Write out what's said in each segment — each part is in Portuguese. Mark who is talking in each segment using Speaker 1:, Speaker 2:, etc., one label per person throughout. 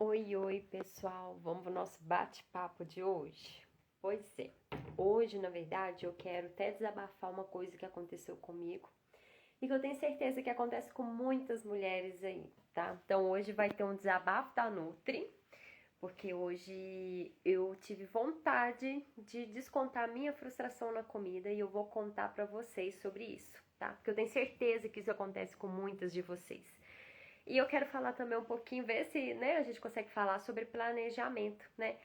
Speaker 1: Oi, oi, pessoal. Vamos pro nosso bate-papo de hoje? Pois é. Hoje, na verdade, eu quero até desabafar uma coisa que aconteceu comigo e que eu tenho certeza que acontece com muitas mulheres aí, tá? Então, hoje vai ter um desabafo da Nutri, porque hoje eu tive vontade de descontar minha frustração na comida e eu vou contar pra vocês sobre isso, tá? Porque eu tenho certeza que isso acontece com muitas de vocês. E eu quero falar também um pouquinho, ver se, né, a gente consegue falar sobre planejamento, né?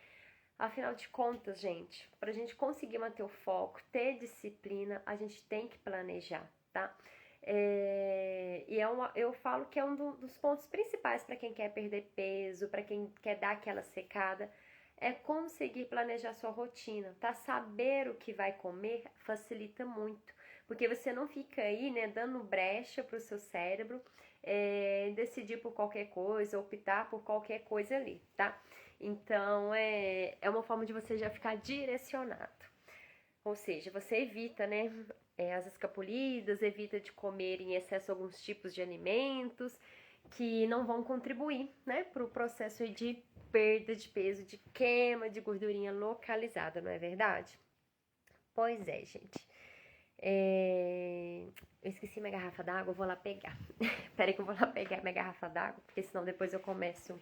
Speaker 1: Afinal de contas, gente, pra gente conseguir manter o foco, ter disciplina, a gente tem que planejar, tá? Eu falo que é dos pontos principais para quem quer perder peso, para quem quer dar aquela secada, é conseguir planejar sua rotina, tá? Saber o que vai comer facilita muito, porque você não fica aí, né, dando brecha pro seu cérebro, decidir por qualquer coisa, optar por qualquer coisa ali, tá? Então, é uma forma de você já ficar direcionado. Ou seja, você evita, né, as escapulidas, evita de comer em excesso alguns tipos de alimentos que não vão contribuir, né, para o processo de perda de peso, de queima de gordurinha localizada, não é verdade? Pois é, gente. Eu esqueci minha garrafa d'água, eu vou lá pegar. Peraí que eu vou lá pegar minha garrafa d'água, porque senão depois eu começo.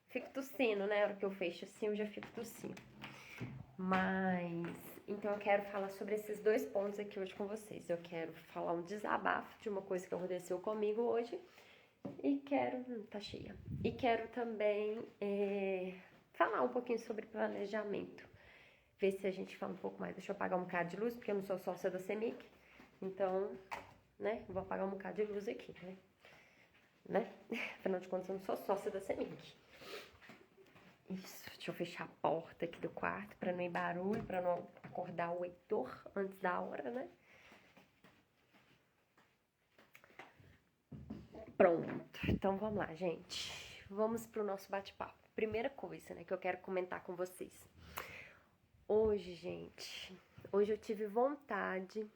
Speaker 1: Fico tossindo, né? Na hora que eu fecho assim, eu já fico tossindo. Mas, então eu quero falar sobre esses dois pontos aqui hoje com vocês. Eu quero falar um desabafo de uma coisa que aconteceu comigo hoje. E quero. Tá cheia. E quero também falar um pouquinho sobre planejamento. Ver se a gente fala um pouco mais. Deixa eu apagar um bocado de luz, porque eu não sou sócia da CEMIC. Então, né? Vou apagar um bocado de luz aqui, né? Afinal de contas, eu não sou sócia da CEMIC. Isso, deixa eu fechar a porta aqui do quarto pra não ir barulho, pra não acordar o Heitor antes da hora, né? Pronto, então vamos lá, gente. Vamos pro nosso bate-papo. Primeira coisa, né, que eu quero comentar com vocês. Hoje eu tive vontade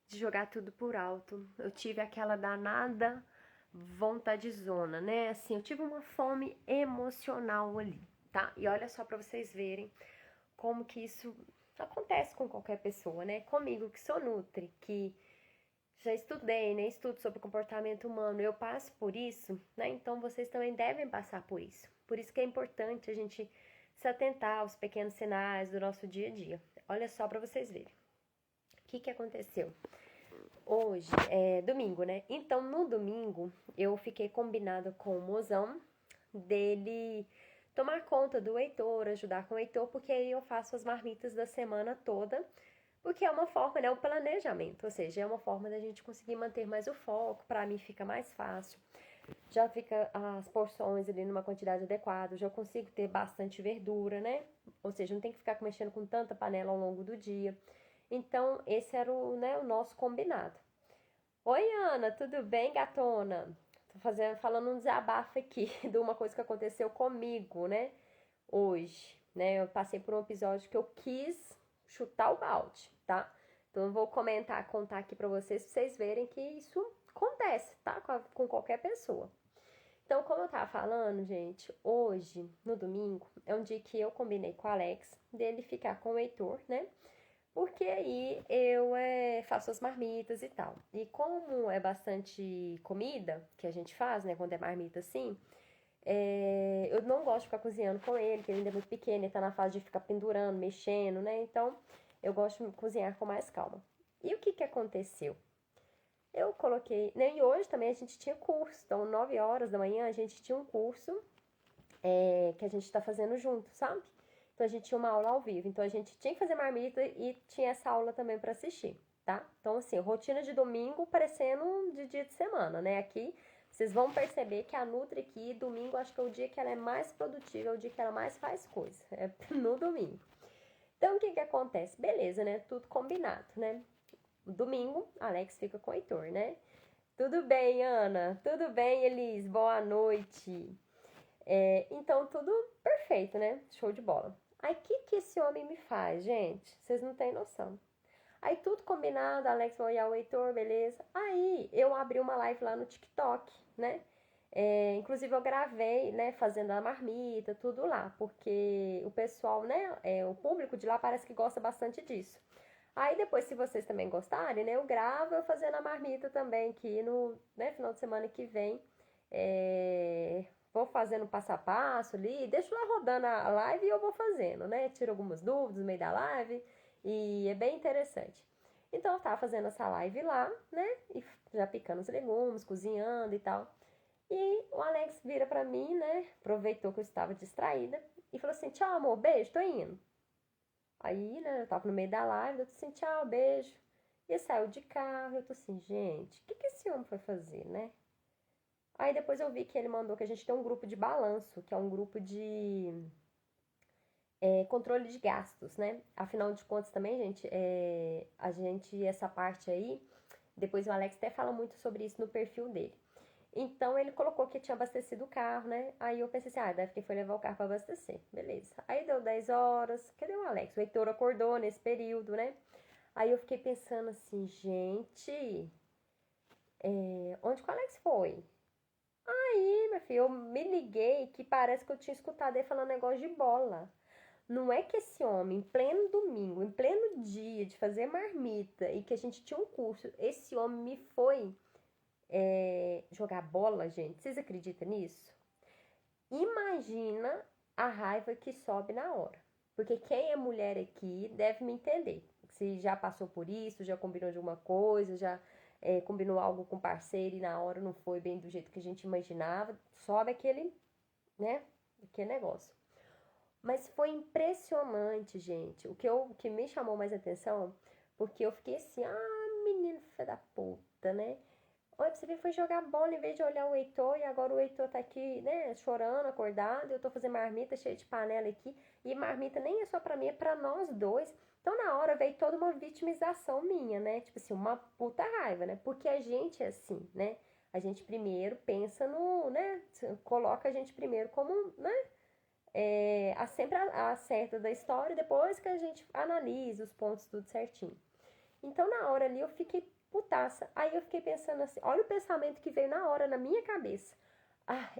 Speaker 1: de jogar tudo por alto. Eu tive aquela danada vontadezona, né? Assim, eu tive uma fome emocional ali, tá? E olha só pra vocês verem como que isso acontece com qualquer pessoa, né? Comigo, que sou nutri, que já estudei, né? Estudo sobre comportamento humano, eu passo por isso, né? Então vocês também devem passar por isso. Por isso que é importante a gente se atentar aos pequenos sinais do nosso dia a dia. Olha só para vocês verem. O que aconteceu? Hoje é domingo, né? Então no domingo eu fiquei combinada com o mozão dele tomar conta do Heitor, ajudar com o Heitor, porque aí eu faço as marmitas da semana toda, porque é uma forma, né, o planejamento, ou seja, é uma forma da gente conseguir manter mais o foco, para mim fica mais fácil, já fica as porções ali numa quantidade adequada, já consigo ter bastante verdura, né, ou seja, não tem que ficar mexendo com tanta panela ao longo do dia. Então, esse era o nosso combinado. Oi, Ana, tudo bem, gatona? Tô falando um desabafo aqui de uma coisa que aconteceu comigo, né? Hoje, né? Eu passei por um episódio que eu quis chutar o balde, tá? Então eu vou contar aqui pra vocês verem que isso acontece, tá? Com qualquer pessoa. Então, como eu tava falando, gente, hoje, no domingo, é um dia que eu combinei com o Alex dele ficar com o Heitor, né? Porque aí eu faço as marmitas e tal. E como é bastante comida que a gente faz, né? Quando é marmita assim, eu não gosto de ficar cozinhando com ele, que ele ainda é muito pequeno, ele tá na fase de ficar pendurando, mexendo, né? Então eu gosto de cozinhar com mais calma. E o que aconteceu? Eu coloquei, né? E hoje também a gente tinha curso, então 9 horas da manhã a gente tinha um curso que a gente tá fazendo junto, sabe? Então a gente tinha uma aula ao vivo, então a gente tinha que fazer marmita e tinha essa aula também para assistir, tá? Então assim, rotina de domingo parecendo de dia de semana, né? Aqui vocês vão perceber que a Nutri aqui, domingo, acho que é o dia que ela é mais produtiva, é o dia que ela mais faz coisa, é no domingo. Então o que acontece? Beleza, né? Tudo combinado, né? Domingo, Alex fica com o Heitor, né? Tudo bem, Ana? Tudo bem, Elis? Boa noite. Então, tudo perfeito, né? Show de bola. Aí, o que esse homem me faz, gente? Vocês não têm noção. Aí, tudo combinado, Alex vai olhar o Heitor, beleza. Aí, eu abri uma live lá no TikTok, né? Inclusive eu gravei, né, fazendo a marmita, tudo lá, porque o pessoal, né, o público de lá parece que gosta bastante disso. Aí depois, se vocês também gostarem, né, eu gravo eu fazendo a marmita também aqui no, né, final de semana que vem. Vou fazendo passo a passo ali, deixo lá rodando a live e eu vou fazendo, né? Tiro algumas dúvidas no meio da live e é bem interessante. Então eu tava fazendo essa live lá, né? E já picando os legumes, cozinhando e tal. E o Alex vira pra mim, né? Aproveitou que eu estava distraída e falou assim: tchau, amor, beijo, tô indo. Aí, né, eu tava no meio da live, eu tô assim, tchau, beijo. E saiu de carro, eu tô assim, gente, o que que esse homem foi fazer, né? Aí depois eu vi que ele mandou que a gente tem um grupo de balanço, que é um grupo de controle de gastos, né? Afinal de contas também, gente, essa parte aí, depois o Alex até fala muito sobre isso no perfil dele. Então ele colocou que tinha abastecido o carro, né? Aí eu pensei assim, deve que foi levar o carro para abastecer. Beleza. Aí deu 10 horas. Cadê o Alex? O Heitor acordou nesse período, né? Aí eu fiquei pensando assim, gente, onde que o Alex foi? Aí, meu filho, eu me liguei que parece que eu tinha escutado ele falando negócio de bola. Não é que esse homem, em pleno domingo, em pleno dia de fazer marmita e que a gente tinha um curso, esse homem me foi jogar bola, gente. Vocês acreditam nisso? Imagina a raiva que sobe na hora. Porque quem é mulher aqui deve me entender. Se já passou por isso, já combinou de alguma coisa, já combinou algo com parceiro e na hora não foi bem do jeito que a gente imaginava, sobe aquele, né, aquele negócio. Mas foi impressionante, gente. O que me chamou mais atenção, porque eu fiquei assim, menino filho da puta, né? Olha, você foi jogar bola em vez de olhar o Heitor e agora o Heitor tá aqui, né, chorando, acordado. Eu tô fazendo marmita cheia de panela aqui. E marmita nem é só pra mim, é pra nós dois. Então na hora veio toda uma vitimização minha, né? Tipo assim, uma puta raiva, né? Porque a gente é assim, né? A gente primeiro pensa no, né? Coloca a gente primeiro como, né? Sempre a certa da história, depois que a gente analisa os pontos tudo certinho. Então, na hora ali, eu fiquei putaça. Aí eu fiquei pensando assim, olha o pensamento que veio na hora, na minha cabeça.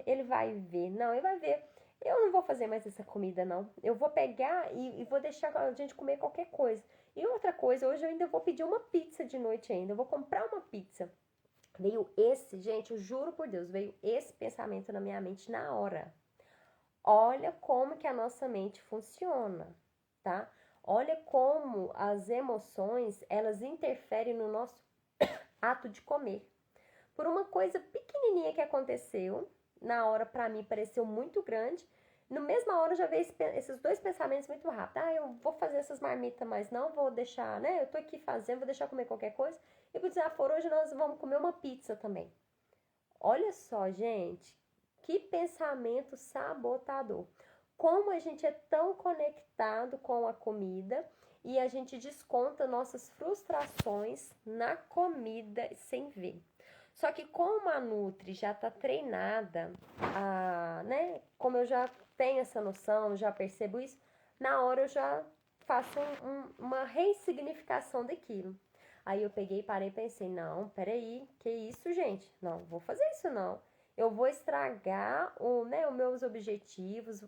Speaker 1: Ele vai ver. Não, ele vai ver. Eu não vou fazer mais essa comida, não. Eu vou pegar e vou deixar a gente comer qualquer coisa. E outra coisa, hoje eu ainda vou pedir uma pizza de noite ainda. Eu vou comprar uma pizza. Veio esse, gente, eu juro por Deus, veio esse pensamento na minha mente na hora. Olha como que a nossa mente funciona, tá? Olha como as emoções, elas interferem no nosso ato de comer. Por uma coisa pequenininha que aconteceu, na hora para mim pareceu muito grande, no mesma hora eu já veio esses dois pensamentos muito rápido. Eu vou fazer essas marmitas, mas não vou deixar, né? Eu tô aqui fazendo, vou deixar comer qualquer coisa. E pro desaforo, hoje nós vamos comer uma pizza também. Olha só, gente, que pensamento sabotador. Como a gente é tão conectado com a comida e a gente desconta nossas frustrações na comida sem ver. Só que como a Nutri já está treinada, né? Como eu já tenho essa noção, já percebo isso, na hora eu já faço uma ressignificação daquilo. Aí eu peguei, parei e pensei, não, peraí, que isso, gente? Não, vou fazer isso não. Eu vou estragar né, os meus objetivos,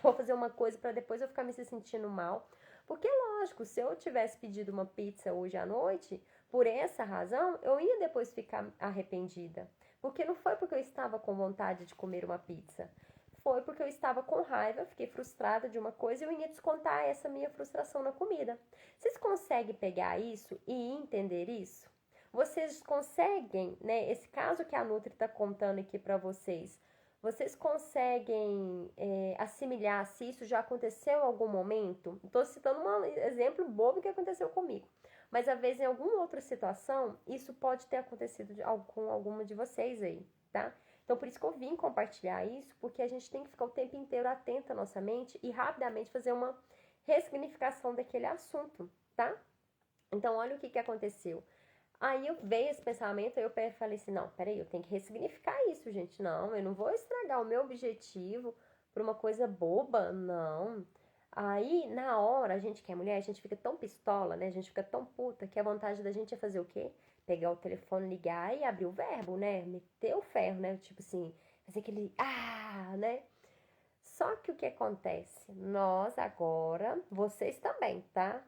Speaker 1: vou fazer uma coisa para depois eu ficar me sentindo mal. Porque, lógico, se eu tivesse pedido uma pizza hoje à noite, por essa razão, eu ia depois ficar arrependida. Porque não foi porque eu estava com vontade de comer uma pizza. Foi porque eu estava com raiva, fiquei frustrada de uma coisa e eu ia descontar essa minha frustração na comida. Vocês conseguem pegar isso e entender isso? Vocês conseguem, né? Esse caso que a Nutri está contando aqui para vocês conseguem assimilar se isso já aconteceu em algum momento? Estou citando um exemplo bobo que aconteceu comigo. Mas às vezes em alguma outra situação, isso pode ter acontecido com alguma de vocês aí, tá? Então por isso que eu vim compartilhar isso, porque a gente tem que ficar o tempo inteiro atento à nossa mente e rapidamente fazer uma ressignificação daquele assunto, tá? Então olha o que aconteceu. Aí eu veio esse pensamento, aí eu falei assim, não, peraí, eu tenho que ressignificar isso, gente. Não, eu não vou estragar o meu objetivo por uma coisa boba, não. Aí, na hora, a gente que é mulher, a gente fica tão pistola, né? A gente fica tão puta que a vontade da gente é fazer o quê? Pegar o telefone, ligar e abrir o verbo, né? Meter o ferro, né? Tipo assim, fazer aquele, né? Só que o que acontece? Nós agora, vocês também, tá?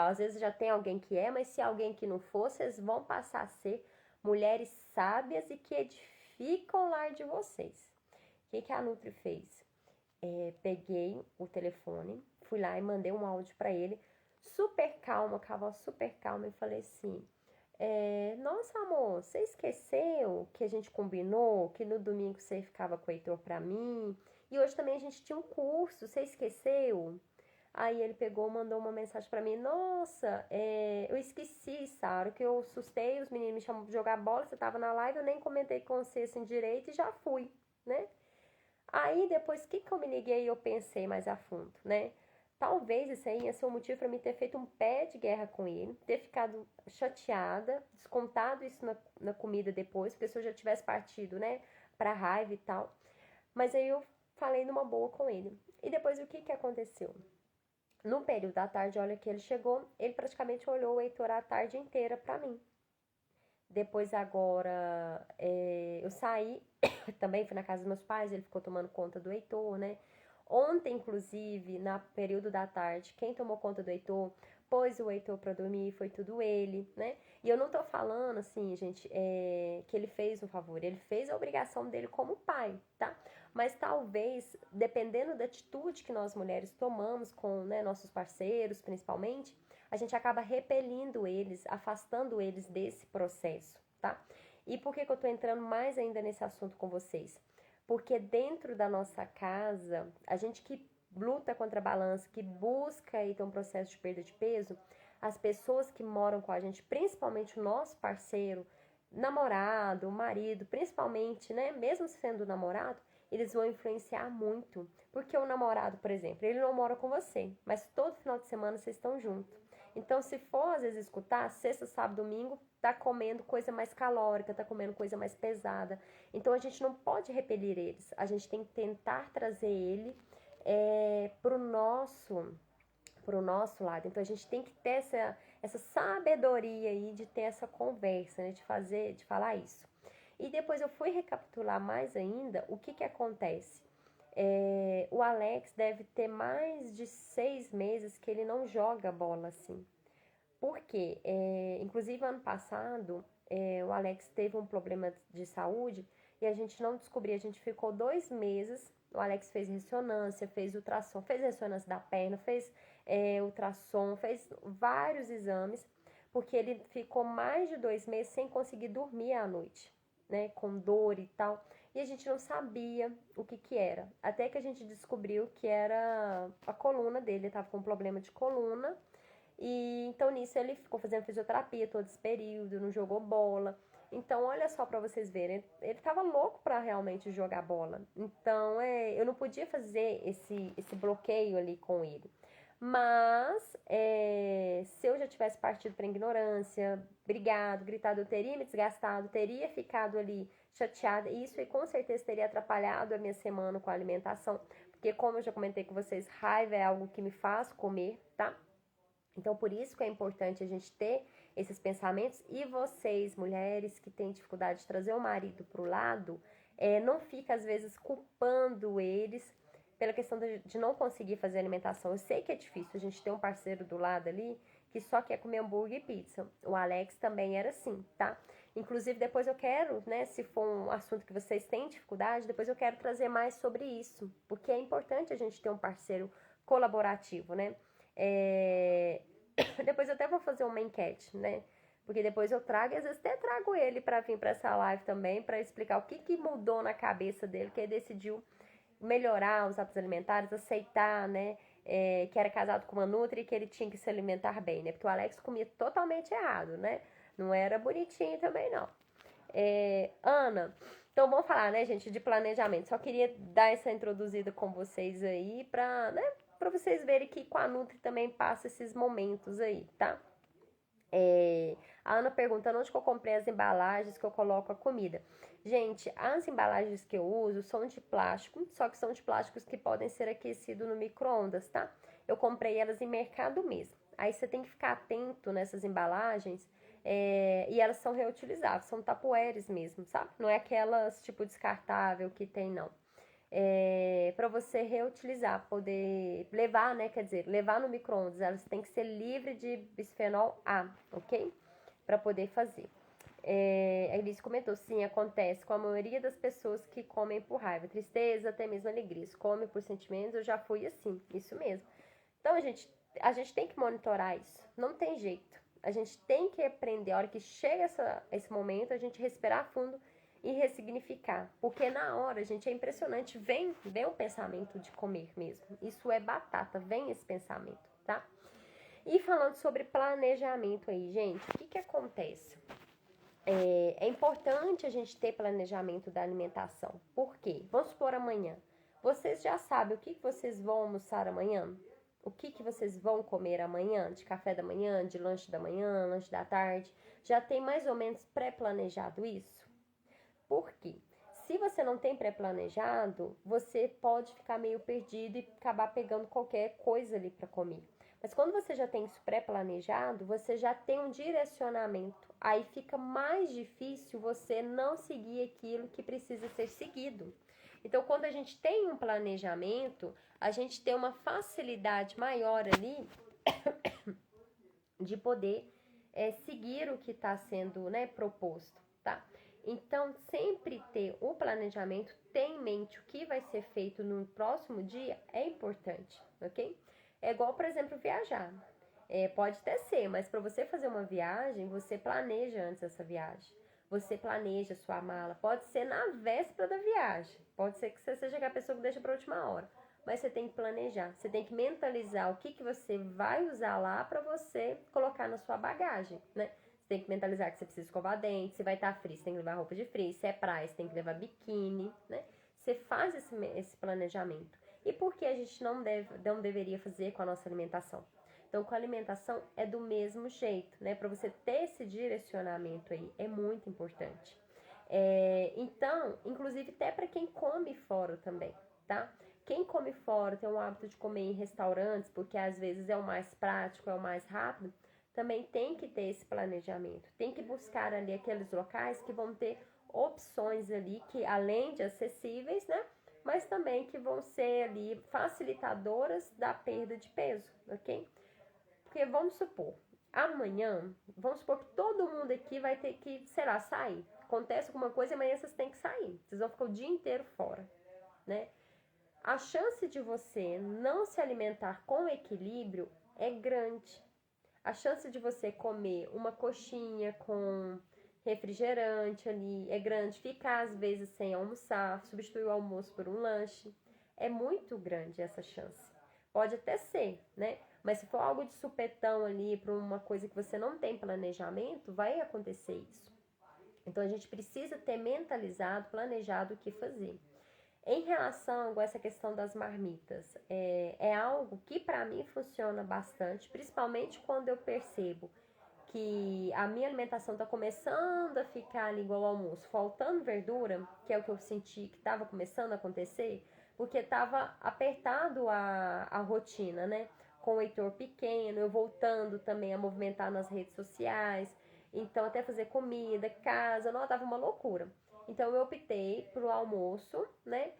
Speaker 1: Às vezes já tem alguém que é, mas se alguém que não for, vocês vão passar a ser mulheres sábias e que edificam o lar de vocês. O que a Nutri fez? Peguei o telefone, fui lá e mandei um áudio para ele, super calma, com a voz super calma, e falei assim: nossa, amor, você esqueceu que a gente combinou que no domingo você ficava com o Heitor pra mim? E hoje também a gente tinha um curso, você esqueceu? Aí ele pegou, mandou uma mensagem pra mim: nossa, eu esqueci, Sara, que eu assustei, os meninos me chamam pra jogar bola, você tava na live, eu nem comentei com você assim direito e já fui, né? Aí depois que eu me liguei, eu pensei mais a fundo, né? Talvez isso aí ia ser um motivo para mim ter feito um pé de guerra com ele, ter ficado chateada, descontado isso na comida depois, porque se eu já tivesse partido, né, pra raiva e tal. Mas aí eu falei numa boa com ele. E depois o que que aconteceu? No período da tarde, olha que ele chegou, ele praticamente olhou o Heitor a tarde inteira pra mim. Depois agora eu saí, também fui na casa dos meus pais, ele ficou tomando conta do Heitor, né? Ontem, inclusive, na período da tarde, quem tomou conta do Heitor, pôs o Heitor pra dormir, foi tudo ele, né? E eu não tô falando, assim, gente, que ele fez um favor, ele fez a obrigação dele como pai, tá? Mas talvez, dependendo da atitude que nós mulheres tomamos com, né, nossos parceiros, principalmente, a gente acaba repelindo eles, afastando eles desse processo, tá? E por que eu tô entrando mais ainda nesse assunto com vocês? Porque dentro da nossa casa, a gente que luta contra a balança, que busca aí ter um processo de perda de peso, as pessoas que moram com a gente, principalmente o nosso parceiro, namorado, marido, principalmente, né, mesmo sendo namorado, eles vão influenciar muito. Porque o namorado, por exemplo, ele não mora com você, mas todo final de semana vocês estão juntos. Então, se for às vezes escutar, sexta, sábado, domingo, tá comendo coisa mais calórica, tá comendo coisa mais pesada. Então, a gente não pode repelir eles. A gente tem que tentar trazer ele pro nosso lado. Então, a gente tem que ter essa sabedoria aí de ter essa conversa, né? De falar isso. E depois eu fui recapitular mais ainda o que acontece. O Alex deve ter mais de 6 meses que ele não joga bola assim. Por quê? Inclusive, ano passado, o Alex teve um problema de saúde e a gente não descobriu. A gente ficou 2 meses. O Alex fez ressonância, fez ultrassom, fez ressonância da perna, fez ultrassom, fez vários exames, porque ele ficou mais de 2 meses sem conseguir dormir à noite, né? Com dor e tal. E a gente não sabia o que era. Até que a gente descobriu que era a coluna dele. Ele estava com um problema de coluna. E então nisso ele ficou fazendo fisioterapia todo esse período, não jogou bola. Então olha só pra vocês verem, ele tava louco pra realmente jogar bola. Então eu não podia fazer esse bloqueio ali com ele. Mas se eu já tivesse partido pra ignorância, brigado, gritado, eu teria me desgastado, teria ficado ali chateada. E isso com certeza teria atrapalhado a minha semana com a alimentação. Porque como eu já comentei com vocês, raiva é algo que me faz comer, tá? Então, por isso que é importante a gente ter esses pensamentos. E vocês, mulheres que têm dificuldade de trazer o marido para o lado, não fica, às vezes, culpando eles pela questão de não conseguir fazer alimentação. Eu sei que é difícil, a gente tem um parceiro do lado ali que só quer comer hambúrguer e pizza. O Alex também era assim, tá? Inclusive, depois eu quero, né, se for um assunto que vocês têm dificuldade, depois eu quero trazer mais sobre isso. Porque é importante a gente ter um parceiro colaborativo, né? Depois eu até vou fazer uma enquete, né? Porque depois eu trago, e às vezes até trago ele para vir para essa live também, para explicar o que mudou na cabeça dele, que ele decidiu melhorar os hábitos alimentares, aceitar, né? Que era casado com uma nutri e que ele tinha que se alimentar bem, né? Porque o Alex comia totalmente errado, né? Não era bonitinho também, não. Ana, então vamos falar, né, gente, de planejamento. Só queria dar essa introduzida com vocês aí pra, né, pra vocês verem que com a Nutri também passa esses momentos aí, tá? A Ana perguntando onde que eu comprei as embalagens que eu coloco a comida. Gente, as embalagens que eu uso são de plástico, só que são de plásticos que podem ser aquecidos no micro-ondas, tá? Eu comprei elas em mercado mesmo. Aí você tem que ficar atento nessas embalagens, E elas são reutilizáveis, são tapueres mesmo, sabe? Não é aquelas tipo descartável que tem, não. Para você reutilizar, poder levar, né? Quer dizer, levar no micro-ondas, elas têm que ser livres de bisfenol A, ok? Para poder fazer. A Elise comentou, sim, acontece com a maioria das pessoas que comem por raiva, tristeza, até mesmo alegria. Come por sentimentos, eu já fui assim, isso mesmo. Então, a gente tem que monitorar isso, não tem jeito. A gente tem que aprender, a hora que chega esse momento, a gente respirar fundo e ressignificar. Porque na hora, gente, é impressionante, vem o pensamento de comer mesmo. Isso é batata, vem esse pensamento, tá? E falando sobre planejamento aí, gente, o que acontece? É importante a gente ter planejamento da alimentação. Por quê? Vamos supor amanhã. Vocês já sabem o que vocês vão almoçar amanhã? O que vocês vão comer amanhã? De café da manhã, de lanche da manhã, lanche da tarde? Já tem mais ou menos pré-planejado isso? Por quê? Se você não tem pré-planejado, você pode ficar meio perdido e acabar pegando qualquer coisa ali para comer. Mas quando você já tem isso pré-planejado, você já tem um direcionamento. Aí fica mais difícil você não seguir aquilo que precisa ser seguido. Então, quando a gente tem um planejamento, a gente tem uma facilidade maior ali de poder seguir o que está sendo, né, proposto, tá? Então, sempre ter o planejamento, ter em mente o que vai ser feito no próximo dia é importante, ok? É igual, por exemplo, viajar. Pode até ser, mas para você fazer uma viagem, você planeja antes essa viagem. Você planeja sua mala. Pode ser na véspera da viagem. Pode ser que você seja a pessoa que deixa para a última hora. Mas você tem que planejar. Você tem que mentalizar o que você vai usar lá para você colocar na sua bagagem, né? Você tem que mentalizar que você precisa escovar dente, se vai estar frio, você tem que levar roupa de frio, se é praia, você tem que levar biquíni, né? Você faz esse planejamento. E por que a gente não deveria fazer com a nossa alimentação? Então, com a alimentação é do mesmo jeito, né? Para você ter esse direcionamento aí, é muito importante. Então, inclusive até para quem come fora também, tá? Quem come fora, tem o hábito de comer em restaurantes, porque às vezes é o mais prático, é o mais rápido, também tem que ter esse planejamento. Tem que buscar ali aqueles locais que vão ter opções ali que, além de acessíveis, né? Mas também que vão ser ali facilitadoras da perda de peso, ok? Porque vamos supor, amanhã, vamos supor que todo mundo aqui vai ter que, sei lá, sair. Acontece alguma coisa e amanhã vocês têm que sair. Vocês vão ficar o dia inteiro fora, né? A chance de você não se alimentar com equilíbrio é grande. A chance de você comer uma coxinha com refrigerante ali é grande. Ficar às vezes sem almoçar, substituir o almoço por um lanche. É muito grande essa chance. Pode até ser, né? Mas se for algo de supetão ali, para uma coisa que você não tem planejamento, vai acontecer isso. Então a gente precisa ter mentalizado, planejado o que fazer. Em relação a essa questão das marmitas, é algo que para mim funciona bastante, principalmente quando eu percebo que a minha alimentação está começando a ficar ali igual ao almoço, faltando verdura, que é o que eu senti que estava começando a acontecer, porque estava apertado a rotina, né? Com o Heitor pequeno, eu voltando também a movimentar nas redes sociais, então até fazer comida, casa, não, tava uma loucura. Então eu optei pro almoço, né?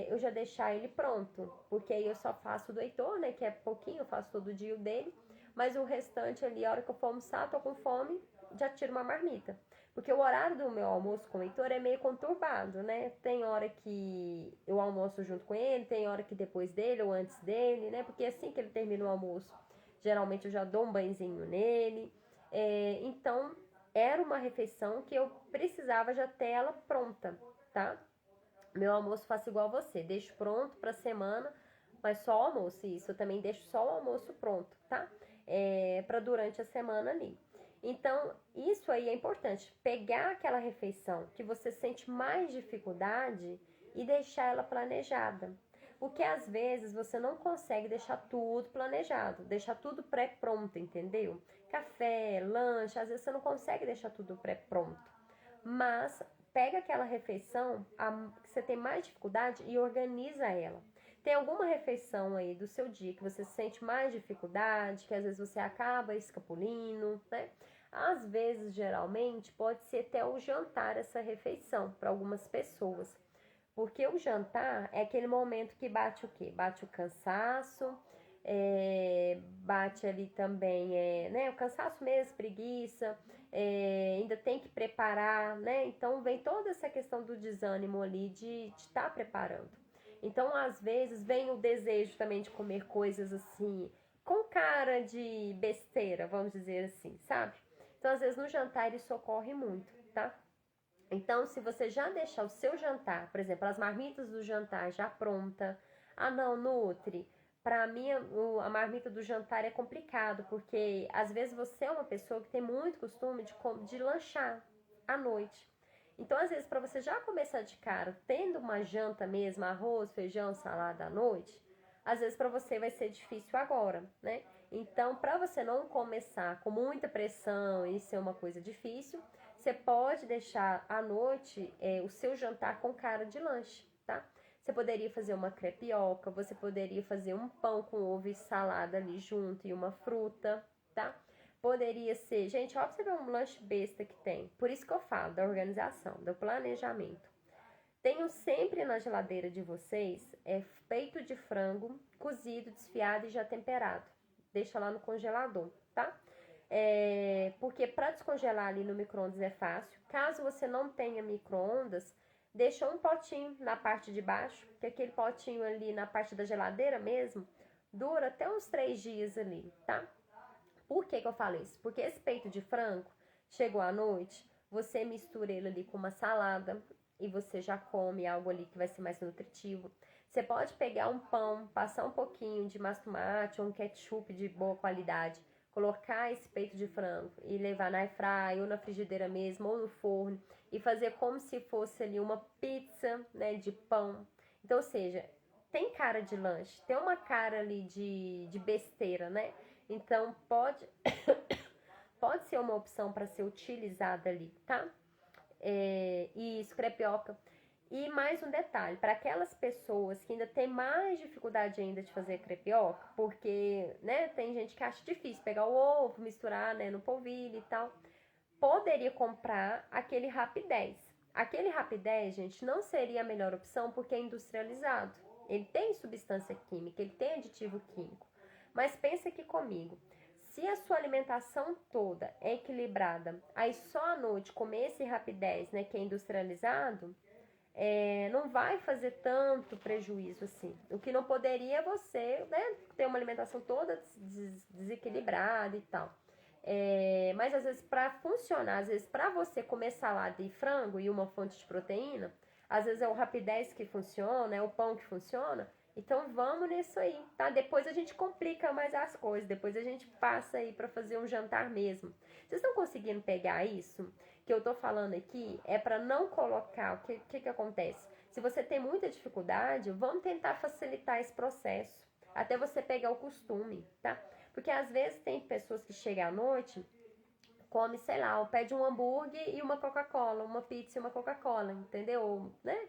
Speaker 1: Eu já deixar ele pronto, porque aí eu só faço do Heitor, né? Que é pouquinho, eu faço todo dia o dele, mas o restante ali, a hora que eu for almoçar, tô com fome, já tiro uma marmita. Porque o horário do meu almoço com o Heitor é meio conturbado, né? Tem hora que eu almoço junto com ele, tem hora que depois dele ou antes dele, né? Porque assim que ele termina o almoço, geralmente eu já dou um banhozinho nele. Então, era uma refeição que eu precisava já ter ela pronta, tá? Meu almoço faço igual você, deixo pronto pra semana, mas só o almoço, isso, eu também deixo só o almoço pronto, tá? Para durante a semana ali. Então, isso aí é importante, pegar aquela refeição que você sente mais dificuldade e deixar ela planejada. Porque às vezes você não consegue deixar tudo planejado, deixar tudo pré-pronto, entendeu? Café, lanche, às vezes você não consegue deixar tudo pré-pronto. Mas pega aquela refeição que você tem mais dificuldade e organiza ela. Tem alguma refeição aí do seu dia que você sente mais dificuldade, que às vezes você acaba escapulindo, né? Às vezes, geralmente, pode ser até o jantar essa refeição para algumas pessoas. Porque o jantar é aquele momento que bate o quê? Bate o cansaço, bate ali também, né, o cansaço mesmo, preguiça, ainda tem que preparar, né? Então vem toda essa questão do desânimo ali de estar preparando. Então, às vezes, vem o desejo também de comer coisas assim, com cara de besteira, vamos dizer assim, sabe? Então, às vezes, no jantar isso ocorre muito, tá? Então, se você já deixar o seu jantar, por exemplo, as marmitas do jantar já pronta, ah não, Nutri, para mim a marmita do jantar é complicado, porque às vezes você é uma pessoa que tem muito costume de lanchar à noite. Então, às vezes, para você já começar de cara, tendo uma janta mesmo, arroz, feijão, salada à noite, às vezes para você vai ser difícil agora, né? Então, para você não começar com muita pressão e ser uma coisa difícil, você pode deixar à noite o seu jantar com cara de lanche, tá? Você poderia fazer uma crepioca, você poderia fazer um pão com ovo e salada ali junto e uma fruta, tá? Poderia ser, gente, ó, pra você ver um lanche besta que tem. Por isso que eu falo da organização, do planejamento. Tenham sempre na geladeira de vocês peito de frango cozido, desfiado e já temperado. Deixa lá no congelador, tá? Porque para descongelar ali no micro-ondas é fácil. Caso você não tenha micro-ondas, deixa um potinho na parte de baixo, que aquele potinho ali na parte da geladeira mesmo, dura até uns 3 dias ali, tá? Por que eu falo isso? Porque esse peito de frango, chegou à noite, você mistura ele ali com uma salada e você já come algo ali que vai ser mais nutritivo. Você pode pegar um pão, passar um pouquinho de massa tomate ou um ketchup de boa qualidade, colocar esse peito de frango e levar na airfryer ou na frigideira mesmo ou no forno e fazer como se fosse ali uma pizza, né, de pão. Então, ou seja, tem cara de lanche, tem uma cara ali de besteira, né? Então, pode ser uma opção para ser utilizada ali, tá? Isso, crepioca. E mais um detalhe, para aquelas pessoas que ainda tem mais dificuldade ainda de fazer crepioca, porque, né, tem gente que acha difícil pegar o ovo, misturar, né, no polvilho e tal, poderia comprar aquele Rapidez. Aquele Rapidez, gente, não seria a melhor opção porque é industrializado. Ele tem substância química, ele tem aditivo químico. Mas pensa aqui comigo, se a sua alimentação toda é equilibrada, aí só à noite comer esse Rapidez, né, que é industrializado, não vai fazer tanto prejuízo assim. O que não poderia é você, né, ter uma alimentação toda desequilibrada e tal. Mas às vezes para funcionar, às vezes para você comer salada e frango e uma fonte de proteína, às vezes é o Rapidez que funciona, é o pão que funciona. Então vamos nisso aí, tá? Depois a gente complica mais as coisas, depois a gente passa aí para fazer um jantar mesmo. Vocês estão conseguindo pegar isso? Que eu tô falando aqui é para não colocar, o que acontece? Se você tem muita dificuldade, vamos tentar facilitar esse processo, até você pegar o costume, tá? Porque às vezes tem pessoas que chegam à noite, come, sei lá, pede um hambúrguer e uma Coca-Cola, uma pizza e uma Coca-Cola, entendeu? Né?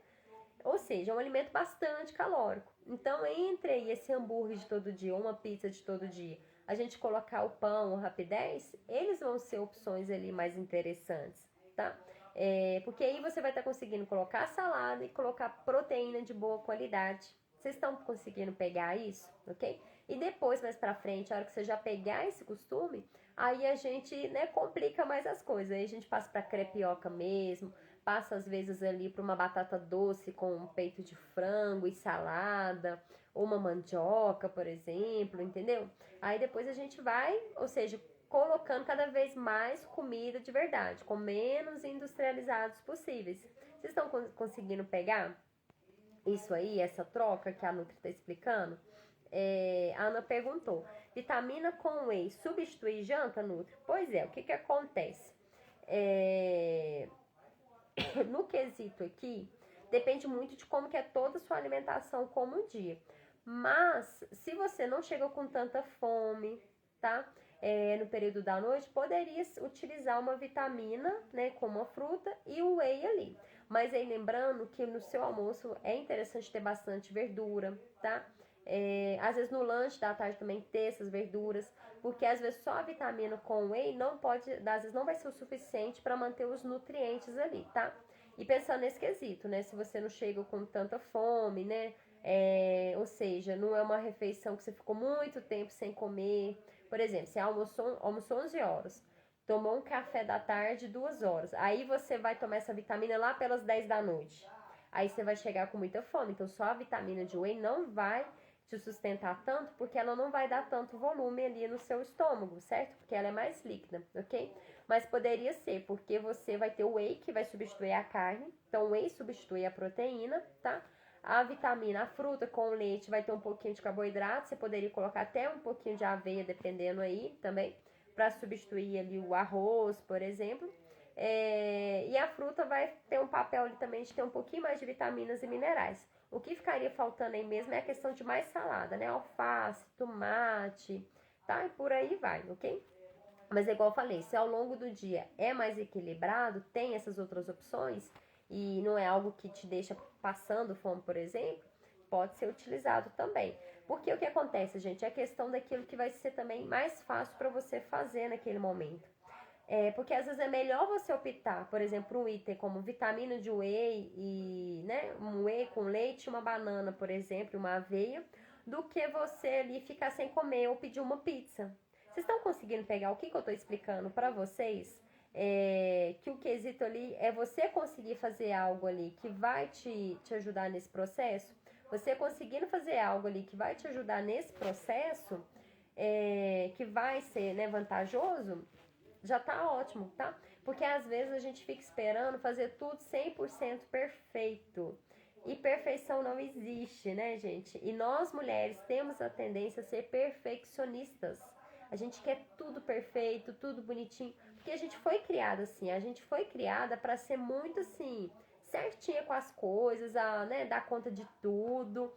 Speaker 1: Ou seja, é um alimento bastante calórico. Então, entre aí esse hambúrguer de todo dia ou uma pizza de todo dia, a gente colocar o pão, o Rapidez, eles vão ser opções ali mais interessantes, tá? Porque aí você vai estar conseguindo colocar salada e colocar proteína de boa qualidade. Vocês estão conseguindo pegar isso, ok? E depois, mais pra frente, a hora que você já pegar esse costume, aí a gente, né, complica mais as coisas. Aí a gente passa pra crepioca mesmo, passa às vezes ali para uma batata doce com um peito de frango e salada, ou uma mandioca, por exemplo, entendeu? Aí depois a gente vai, ou seja, colocando cada vez mais comida de verdade, com menos industrializados possíveis. Vocês estão conseguindo pegar isso aí, essa troca que a Nutri está explicando? A Ana perguntou, vitamina com whey substitui janta, Nutri? Pois é, o que acontece? No quesito aqui, depende muito de como que é toda a sua alimentação como um dia. Mas, se você não chegou com tanta fome, tá? No período da noite, poderia utilizar uma vitamina, né? Com uma fruta e o whey ali. Mas aí lembrando que no seu almoço é interessante ter bastante verdura, tá? Às vezes no lanche da tarde também ter essas verduras. Porque às vezes só a vitamina com whey não pode, às vezes não vai ser o suficiente para manter os nutrientes ali, tá? E pensando nesse quesito, né? Se você não chega com tanta fome, né? Ou seja, não é uma refeição que você ficou muito tempo sem comer. Por exemplo, você almoçou 11 horas, tomou um café da tarde 2 horas. Aí você vai tomar essa vitamina lá pelas 10 da noite. Aí você vai chegar com muita fome. Então só a vitamina de whey não vai te sustentar tanto, porque ela não vai dar tanto volume ali no seu estômago, certo? Porque ela é mais líquida, ok? Mas poderia ser, porque você vai ter o whey que vai substituir a carne. Então o whey substitui a proteína, tá? A vitamina, a fruta com leite vai ter um pouquinho de carboidrato. Você poderia colocar até um pouquinho de aveia, dependendo aí também, para substituir ali o arroz, por exemplo. E a fruta vai ter um papel ali também de ter um pouquinho mais de vitaminas e minerais. O que ficaria faltando aí mesmo é a questão de mais salada, né? Alface, tomate, tá? E por aí vai, ok? Mas é igual eu falei, se ao longo do dia é mais equilibrado, tem essas outras opções e não é algo que te deixa passando fome, por exemplo, pode ser utilizado também. Porque o que acontece, gente, é a questão daquilo que vai ser também mais fácil para você fazer naquele momento. Porque às vezes é melhor você optar, por exemplo, um item como vitamina de whey e, né, um whey com leite, uma banana, por exemplo, uma aveia, do que você ali ficar sem comer ou pedir uma pizza. Vocês estão conseguindo pegar o que eu estou explicando para vocês? Que o quesito ali é você conseguir fazer algo ali que vai te ajudar nesse processo. Você conseguindo fazer algo ali que vai te ajudar nesse processo, que vai ser, né, vantajoso, já tá ótimo, tá? Porque às vezes a gente fica esperando fazer tudo 100% perfeito. E perfeição não existe, né, gente? E nós mulheres temos a tendência a ser perfeccionistas. A gente quer tudo perfeito, tudo bonitinho, porque a gente foi criada assim, a gente foi criada para ser muito assim, certinha com as coisas, né, dar conta de tudo.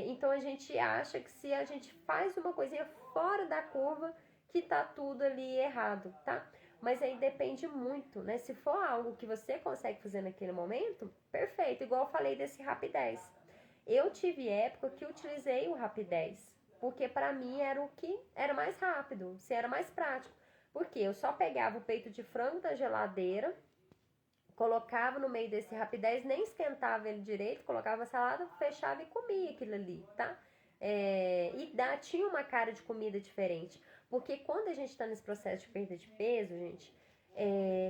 Speaker 1: Então a gente acha que se a gente faz uma coisinha fora da curva, que tá tudo ali errado, tá? Mas aí depende muito, né? Se for algo que você consegue fazer naquele momento, perfeito. Igual eu falei desse Rapidez. Eu tive época que utilizei o Rapidez, porque para mim era o que era mais rápido, se era mais prático. Porque eu só pegava o peito de frango da geladeira, colocava no meio desse Rapidez, nem esquentava ele direito, colocava a salada, fechava e comia aquilo ali, tá? Tinha uma cara de comida diferente. Porque quando a gente está nesse processo de perda de peso, gente,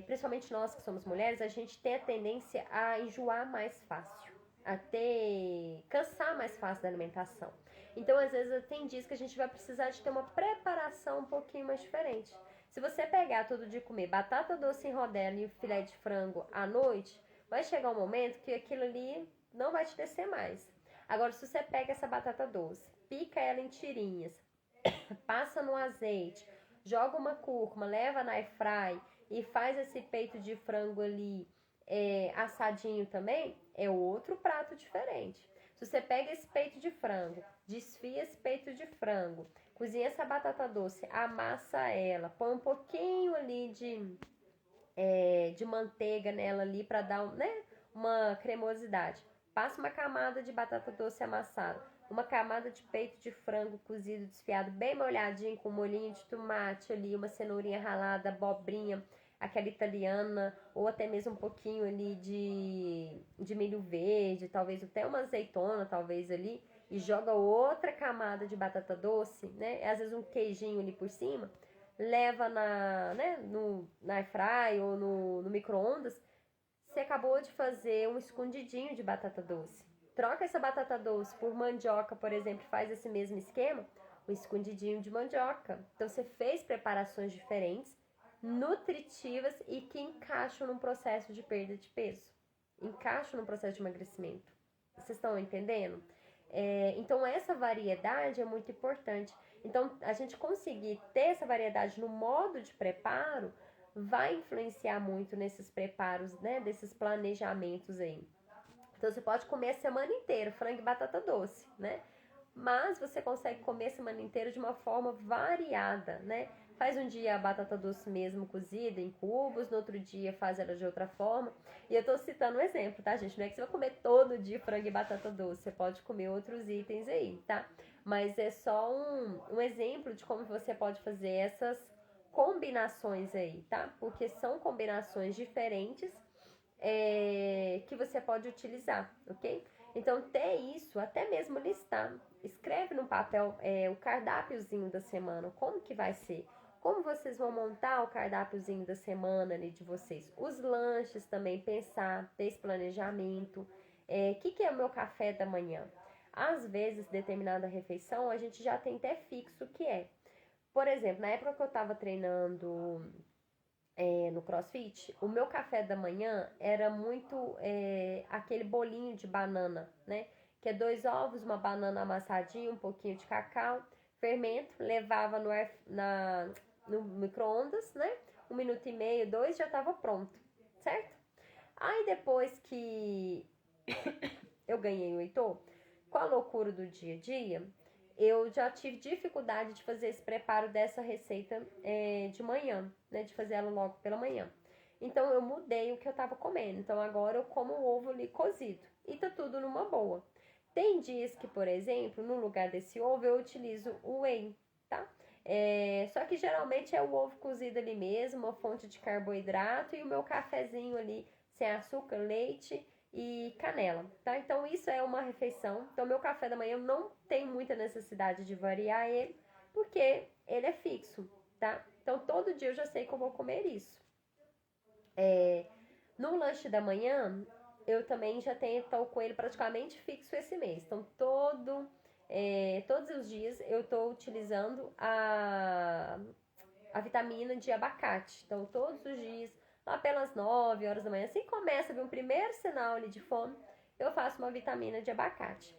Speaker 1: principalmente nós que somos mulheres, a gente tem a tendência a enjoar mais fácil, cansar mais fácil da alimentação. Então, às vezes, tem dias que a gente vai precisar de ter uma preparação um pouquinho mais diferente. Se você pegar todo dia e comer batata doce em rodela e filé de frango à noite, vai chegar um momento que aquilo ali não vai te descer mais. Agora, se você pega essa batata doce, pica ela em tirinhas, passa no azeite, joga uma cúrcuma, leva na airfry e faz esse peito de frango ali assadinho também, é outro prato diferente. Se você pega esse peito de frango, desfia esse peito de frango, cozinha essa batata doce, amassa ela, põe um pouquinho ali de manteiga nela ali para dar uma cremosidade. Passa uma camada de batata doce amassada, uma camada de peito de frango cozido, desfiado, bem molhadinho, com molhinho de tomate ali, uma cenourinha ralada, abobrinha, aquela italiana, ou até mesmo um pouquinho ali de milho verde, talvez até uma azeitona, talvez ali, e joga outra camada de batata doce, né? Às vezes um queijinho ali por cima, leva na airfry ou no micro-ondas. Você acabou de fazer um escondidinho de batata doce. Troca essa batata doce por mandioca, por exemplo, faz esse mesmo esquema, um escondidinho de mandioca. Então você fez preparações diferentes, nutritivas e que encaixam num processo de perda de peso, encaixam num processo de emagrecimento. Vocês estão entendendo? Então essa variedade é muito importante. Então a gente conseguir ter essa variedade no modo de preparo vai influenciar muito nesses preparos, né, desses planejamentos aí. Então você pode comer a semana inteira frango e batata doce, né? Mas você consegue comer a semana inteira de uma forma variada, né? Faz um dia a batata doce mesmo cozida em cubos, no outro dia faz ela de outra forma. E eu tô citando um exemplo, tá, gente? Não é que você vai comer todo dia frango e batata doce, você pode comer outros itens aí, tá? Mas é só um exemplo de como você pode fazer essas combinações aí, tá? Porque são combinações diferentes que você pode utilizar, ok? Então, ter isso, até mesmo listar, escreve no papel o cardápiozinho da semana, como que vai ser, como vocês vão montar o cardápiozinho da semana ali de vocês, os lanches também, pensar, ter esse planejamento, que é o meu café da manhã? Às vezes, determinada refeição, a gente já tem até fixo o que é. Por exemplo, na época que eu estava treinando no CrossFit, o meu café da manhã era muito aquele bolinho de banana, né? Que é 2 ovos, uma banana amassadinha, um pouquinho de cacau, fermento, levava no micro-ondas, né? 1 minuto e meio, 2, já estava pronto, certo? Aí depois que eu ganhei o Heitor, com a loucura do dia a dia, eu já tive dificuldade de fazer esse preparo dessa receita de manhã, né? De fazer ela logo pela manhã. Então eu mudei o que eu tava comendo. Então agora eu como o ovo ali cozido. E tá tudo numa boa. Tem dias que, por exemplo, no lugar desse ovo eu utilizo o whey, tá? Só que geralmente é o ovo cozido ali mesmo, uma fonte de carboidrato e o meu cafezinho ali sem açúcar, leite e canela, tá? Então isso é uma refeição. Então meu café da manhã eu não tem muita necessidade de variar ele, porque ele é fixo, tá? Então todo dia eu já sei que eu vou comer isso. No lanche da manhã, eu também já tô com ele praticamente fixo esse mês. Então todos os dias eu tô utilizando a vitamina de abacate. Então todos os dias lá pelas 9 horas da manhã, assim que começa a vir um primeiro sinal ali de fome, eu faço uma vitamina de abacate.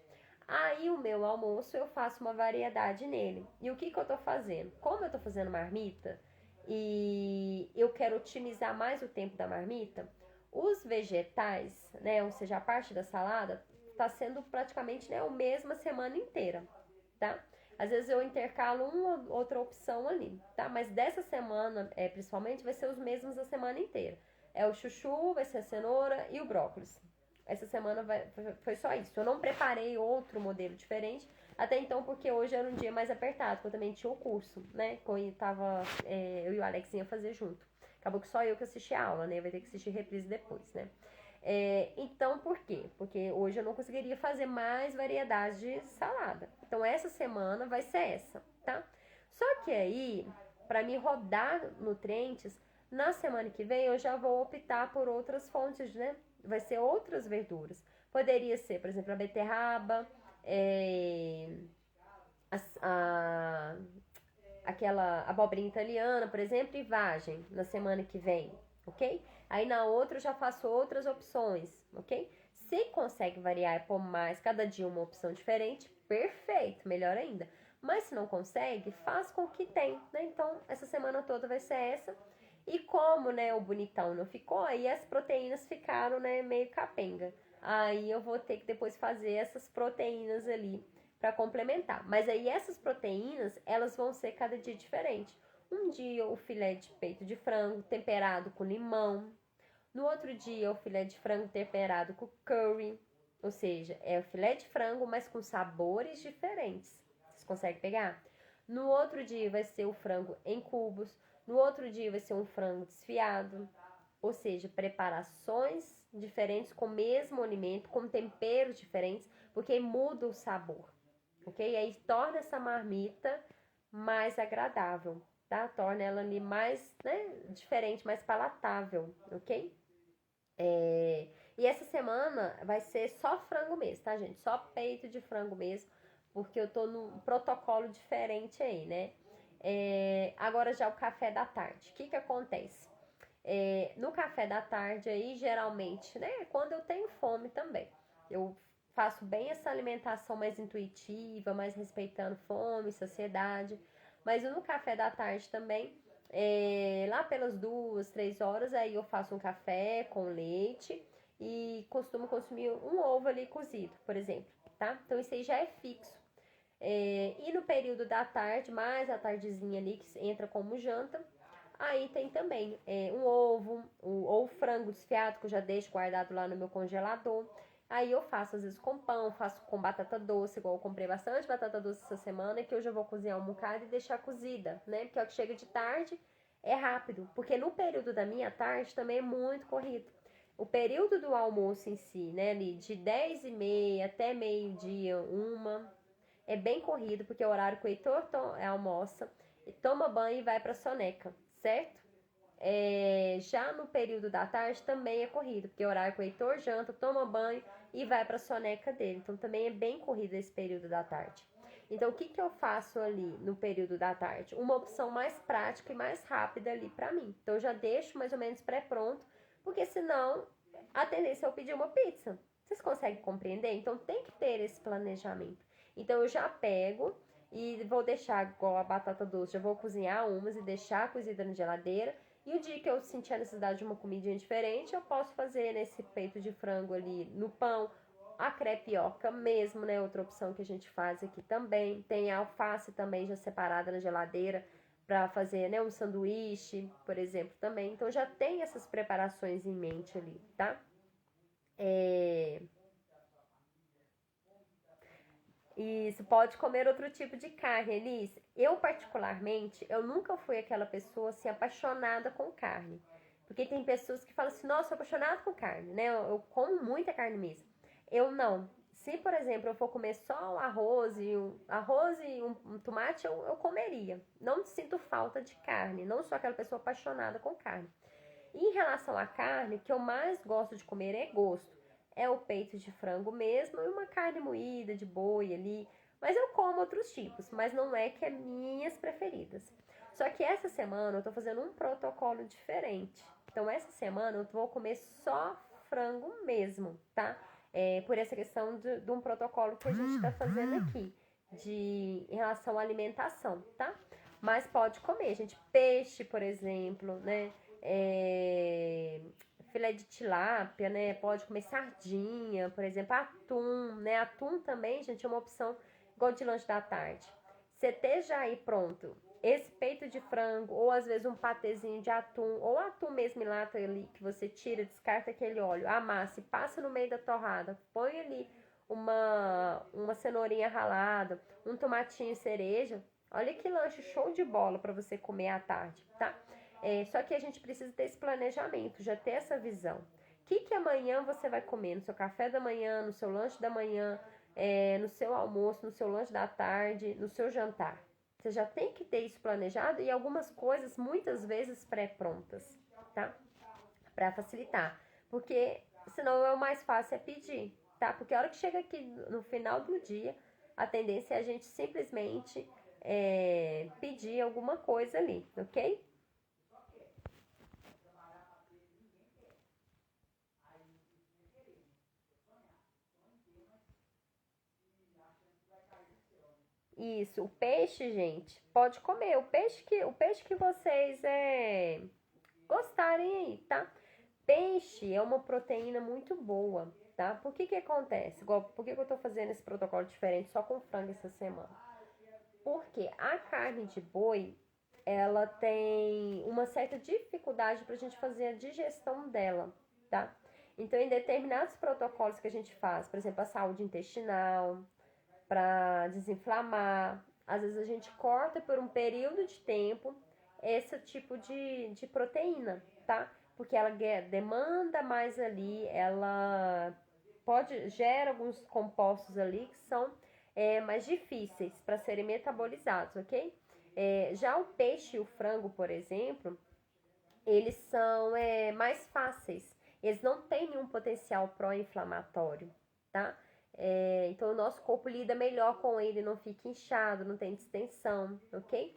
Speaker 1: Aí o meu almoço eu faço uma variedade nele. E o que eu tô fazendo? Como eu tô fazendo marmita e eu quero otimizar mais o tempo da marmita, os vegetais, né, ou seja, a parte da salada, tá sendo praticamente, né, o mesmo a semana inteira, tá? Às vezes eu intercalo uma outra opção ali, tá? Mas dessa semana, principalmente, vai ser os mesmos a semana inteira. É o chuchu, vai ser a cenoura e o brócolis. Essa semana foi só isso. Eu não preparei outro modelo diferente, até então porque hoje era um dia mais apertado, porque eu também tinha o curso, né? Eu e o Alex ia fazer junto. Acabou que só eu que assisti a aula, né? Vai ter que assistir reprise depois, né? Então, por quê? Porque hoje eu não conseguiria fazer mais variedades de salada. Então, essa semana vai ser essa, tá? Só que aí, para me rodar nutrientes, na semana que vem eu já vou optar por outras fontes, né? Vai ser outras verduras. Poderia ser, por exemplo, a beterraba, aquela abobrinha italiana, por exemplo, e vagem na semana que vem, ok? Aí na outra eu já faço outras opções, ok? Se consegue variar e pôr mais, cada dia uma opção diferente, perfeito, melhor ainda. Mas se não consegue, faz com o que tem, né? Então, essa semana toda vai ser essa. E como, né, o bonitão não ficou, aí as proteínas ficaram, né, meio capenga. Aí eu vou ter que depois fazer essas proteínas ali para complementar. Mas aí essas proteínas, elas vão ser cada dia diferente. Um dia o filé de peito de frango temperado com limão. No outro dia o filé de frango temperado com curry. Ou seja, é o filé de frango, mas com sabores diferentes. Vocês conseguem pegar? No outro dia vai ser o frango em cubos. No outro dia vai ser um frango desfiado. Ou seja, preparações diferentes com o mesmo alimento, com temperos diferentes, porque muda o sabor, ok? E aí torna essa marmita mais agradável, tá? Torna ela ali mais, né, diferente, mais palatável, ok? E essa semana vai ser só frango mesmo, tá, gente? Só peito de frango mesmo, porque eu tô num protocolo diferente aí, né? Agora já o café da tarde. O que acontece? No café da tarde aí, geralmente, né? Quando eu tenho fome também. Eu faço bem essa alimentação mais intuitiva, mais respeitando fome, saciedade. Mas no café da tarde também, lá pelas 2, 3 horas, aí eu faço um café com leite e costumo consumir um ovo ali cozido, por exemplo, tá? Então isso aí já é fixo. E no período da tarde, mais a tardezinha ali, que entra como janta, aí tem também um ovo, ou frango desfiado, que eu já deixo guardado lá no meu congelador. Aí eu faço às vezes com pão, faço com batata doce, igual eu comprei bastante batata doce essa semana, que hoje eu vou cozinhar um bocado e deixar cozida, né? Porque é o que chega de tarde é rápido, porque no período da minha tarde também é muito corrido. O período do almoço em si, né, ali de 10h30 até meio-dia, uma, é bem corrido, porque é o horário que o Heitor almoça, toma banho e vai pra soneca, certo? Já no período da tarde também é corrido, porque é o horário que o Heitor janta, toma banho e vai pra soneca dele. Então também é bem corrido esse período da tarde. Então o que eu faço ali no período da tarde? Uma opção mais prática e mais rápida ali pra mim. Então eu já deixo mais ou menos pré-pronto, porque senão a tendência é eu pedir uma pizza. Vocês conseguem compreender? Então tem que ter esse planejamento. Então eu já pego e vou deixar igual a batata doce, já vou cozinhar umas e deixar cozida na geladeira. E o dia que eu sentir a necessidade de uma comidinha diferente, eu posso fazer nesse peito de frango ali no pão, a crepioca mesmo, né? Outra opção que a gente faz aqui também. Tem a alface também já separada na geladeira para fazer, né, um sanduíche, por exemplo, também. Então já tem essas preparações em mente ali, tá? Isso, pode comer outro tipo de carne, Elis. Eu, particularmente, eu nunca fui aquela pessoa, assim, apaixonada com carne. Porque tem pessoas que falam assim, nossa, sou apaixonada com carne, né? Eu como muita carne mesmo. Eu não. Se, por exemplo, eu for comer só um arroz e um tomate, eu comeria. Não sinto falta de carne. Não sou aquela pessoa apaixonada com carne. E em relação à carne, o que eu mais gosto de comer é gosto. É o peito de frango mesmo e uma carne moída de boi ali. Mas eu como outros tipos, mas não é que é minhas preferidas. Só que essa semana eu tô fazendo um protocolo diferente. Então essa semana eu vou comer só frango mesmo, tá? Por essa questão de um protocolo que a gente tá fazendo aqui, em relação à alimentação, tá? Mas pode comer, gente. Peixe, por exemplo, né? é, Filé de tilápia, né? Pode comer sardinha, por exemplo, atum, né? Atum também, gente, é uma opção igual de lanche da tarde. Você esteja aí pronto, esse peito de frango, ou às vezes um patezinho de atum, ou atum mesmo em lata ali, que você tira, descarta aquele óleo, amassa e passa no meio da torrada, põe ali uma cenourinha ralada, um tomatinho cereja. Olha que lanche show de bola para você comer à tarde, tá? Só que a gente precisa ter esse planejamento, já ter essa visão. O que amanhã você vai comer no seu café da manhã, no seu lanche da manhã, no seu almoço, no seu lanche da tarde, no seu jantar? Você já tem que ter isso planejado e algumas coisas muitas vezes pré-prontas, tá? Para facilitar. Porque senão é o mais fácil é pedir, tá? Porque a hora que chega aqui no final do dia, a tendência é a gente simplesmente pedir alguma coisa ali, ok? Isso, o peixe, gente, pode comer. O peixe que vocês gostarem aí, tá? Peixe é uma proteína muito boa, tá? Por que que acontece? Por que que eu tô fazendo esse protocolo diferente só com frango essa semana? Porque a carne de boi, ela tem uma certa dificuldade pra gente fazer a digestão dela, tá? Então, em determinados protocolos que a gente faz, por exemplo, a saúde intestinal, para desinflamar. Às vezes a gente corta por um período de tempo esse tipo de proteína, tá? Porque ela demanda mais ali, ela gera alguns compostos ali que são mais difíceis para serem metabolizados, ok? Já o peixe e o frango, por exemplo, eles são mais fáceis. Eles não têm nenhum potencial pró-inflamatório, tá? Então o nosso corpo lida melhor com ele, não fica inchado, não tem distensão, ok?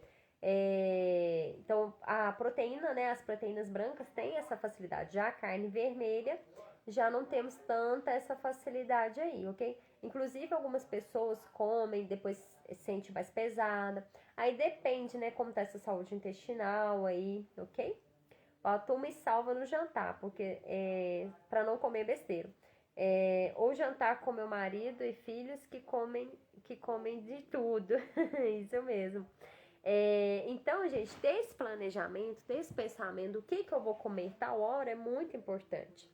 Speaker 1: Então a proteína, né, as proteínas brancas têm essa facilidade. Já a carne vermelha, já não temos tanta essa facilidade aí, ok? Inclusive algumas pessoas comem, depois sente mais pesada. Aí depende, né, como tá essa saúde intestinal aí, ok? Ó, tu me salva no jantar, porque para não comer besteira. Ou jantar com meu marido e filhos que comem de tudo. Isso mesmo. Então, gente, ter esse planejamento, ter esse pensamento do que eu vou comer tal hora é muito importante.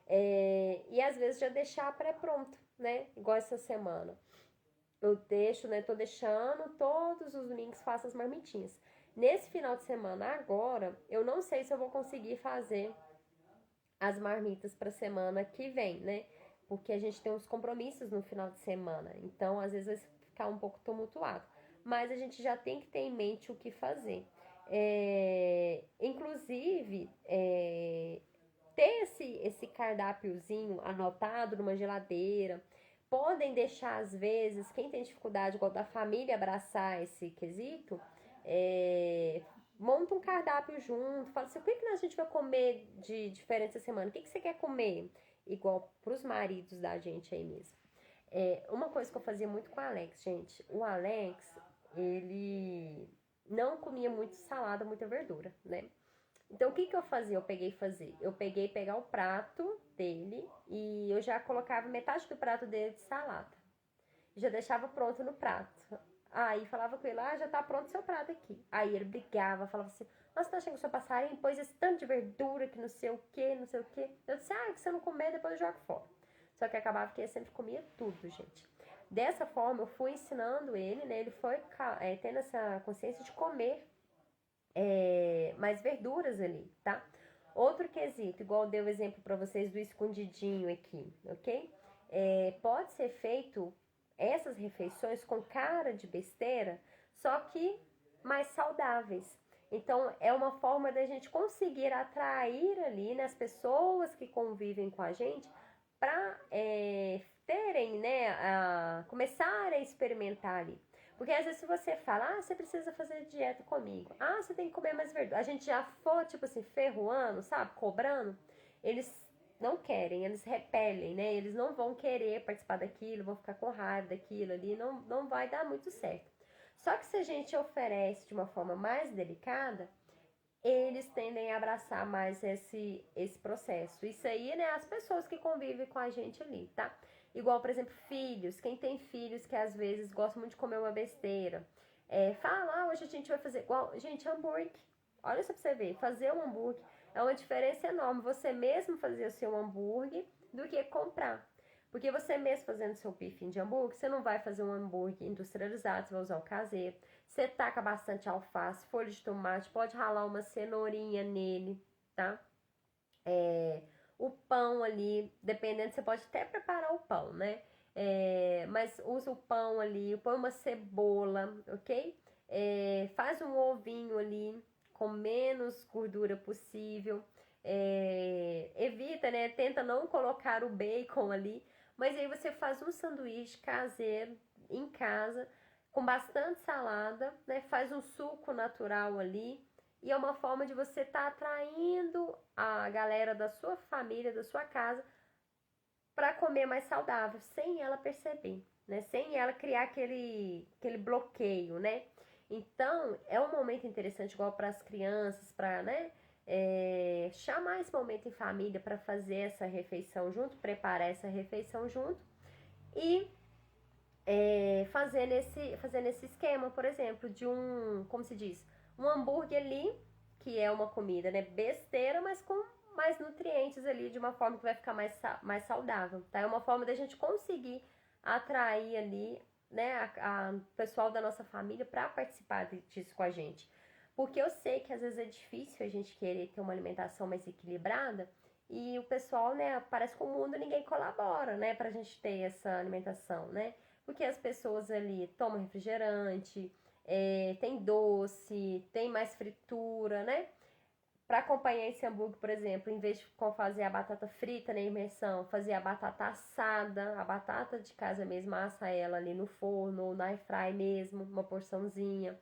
Speaker 1: E às vezes já deixar pré-pronto, né? Igual essa semana. Eu deixo, né? Tô deixando todos os domingos faço as marmitinhas. Nesse final de semana agora, eu não sei se eu vou conseguir fazer as marmitas para semana que vem, né? Porque a gente tem uns compromissos no final de semana. Então, às vezes vai ficar um pouco tumultuado. Mas a gente já tem que ter em mente o que fazer. Inclusive, ter esse cardápiozinho anotado numa geladeira. Podem deixar, às vezes, quem tem dificuldade, igual da família, abraçar esse quesito, monta um cardápio junto, fala assim, o que a gente vai comer de diferente essa semana? O que você quer comer? Igual pros maridos da gente aí mesmo. Uma coisa que eu fazia muito com o Alex, gente, o Alex, ele não comia muito salada, muita verdura, né? Então, o que eu fazia? Eu peguei pegar o prato dele e eu já colocava metade do prato dele de salada. Já deixava pronto no prato. Aí falava com ele, já tá pronto o seu prato aqui. Aí ele brigava, falava assim, nossa, tá achando que o seu passarinho pôs esse tanto de verdura que não sei o que, não sei o que. Eu disse, que se eu não comer, depois eu jogo fora. Só que acabava que ele sempre comia tudo, gente. Dessa forma, eu fui ensinando ele, né? Ele foi tendo essa consciência de comer mais verduras ali, tá? Outro quesito, igual eu dei o exemplo para vocês do escondidinho aqui, ok? Pode ser feito essas refeições com cara de besteira, só que mais saudáveis. Então, é uma forma da gente conseguir atrair ali, né, as pessoas que convivem com a gente para terem, né, começarem a experimentar ali. Porque às vezes se você fala, você precisa fazer dieta comigo, você tem que comer mais verdura, a gente já for, tipo assim, ferroando, sabe, cobrando, eles não querem, eles repelem, né, eles não vão querer participar daquilo, vão ficar com raiva daquilo ali, não vai dar muito certo. Só que se a gente oferece de uma forma mais delicada, eles tendem a abraçar mais esse processo. Isso aí, né, as pessoas que convivem com a gente ali, tá? Igual, por exemplo, filhos. Quem tem filhos que às vezes gostam muito de comer uma besteira. Fala, hoje a gente vai fazer igual, gente, hambúrguer. Olha só pra você ver, fazer um hambúrguer é uma diferença enorme. Você mesmo fazer o seu hambúrguer do que comprar. Porque você mesmo fazendo seu bifinho de hambúrguer, você não vai fazer um hambúrguer industrializado, você vai usar o caseiro. Você taca bastante alface, folha de tomate, pode ralar uma cenourinha nele, tá? O pão ali, dependendo, você pode até preparar o pão, né? Mas usa o pão ali, põe uma cebola, ok? Faz um ovinho ali com menos gordura possível. Evita, né? Tenta não colocar o bacon ali, mas aí você faz um sanduíche caseiro em casa com bastante salada, né? Faz um suco natural ali. E é uma forma de você estar atraindo a galera da sua família, da sua casa, para comer mais saudável, sem ela perceber, né? Sem ela criar aquele bloqueio, né? Então, é um momento interessante, igual para as crianças, para, né? Chamar esse momento em família para fazer essa refeição junto, preparar essa refeição junto e fazer nesse esquema, por exemplo, de como se diz, um hambúrguer ali, que é uma comida, né, besteira, mas com mais nutrientes ali, de uma forma que vai ficar mais saudável, tá? É uma forma da gente conseguir atrair ali, né, a pessoal da nossa família para participar disso com a gente. Porque eu sei que às vezes é difícil a gente querer ter uma alimentação mais equilibrada e o pessoal, né, parece que o mundo ninguém colabora, né, pra gente ter essa alimentação, né? Porque as pessoas ali tomam refrigerante, tem doce, tem mais fritura, né? Para acompanhar esse hambúrguer, por exemplo, em vez de fazer a batata frita na imersão, fazer a batata assada, a batata de casa mesmo, assa ela ali no forno ou na airfry mesmo, uma porçãozinha.